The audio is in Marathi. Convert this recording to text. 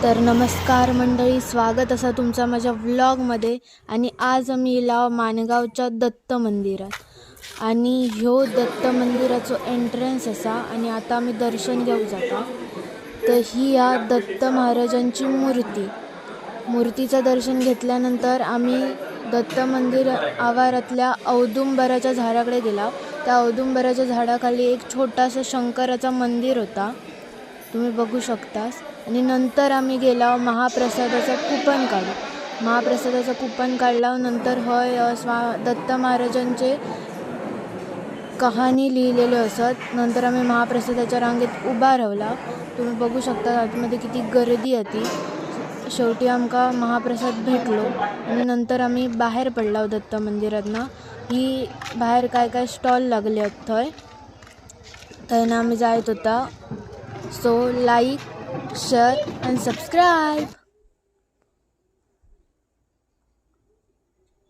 तर नमस्कार मंडळी, स्वागत असा तुमचा माझ्या व्लॉगमध्ये. आणि आज आम्ही येला माणगावच्या दत्त मंदिरात आणि ह्यो दत्त मंदिराचो एंट्रन्स असा आणि आता आम्ही दर्शन घेऊ जाता. तर ही या दत्त महाराजांची मूर्तीचं दर्शन घेतल्यानंतर आम्ही दत्त मंदिर आवारातल्या औदुंबराच्या झाडाकडे गेला. त्या औदुंबराच्या झाडाखाली एक छोटासा शंकराचा मंदिर होता, तुम्ही बघू शकतास. आणि नंतर आम्ही गेला महाप्रसादाचा कूपन काढल्यानंतर दत्त महाराजांचे कहाणी लिहिलेले असत. नंतर आम्ही महाप्रसादाच्या रांगेत उभा राहिला, तुम्ही बघू शकता आतमध्ये किती गर्दी होती. शेवटी आमका महाप्रसाद भेटलो आणि नंतर आम्ही बाहेर पडलो दत्त मंदिरातना. ही बाहेर काय काय स्टॉल लागले आहेत थंय आम्ही जायत होता. So like, share and subscribe.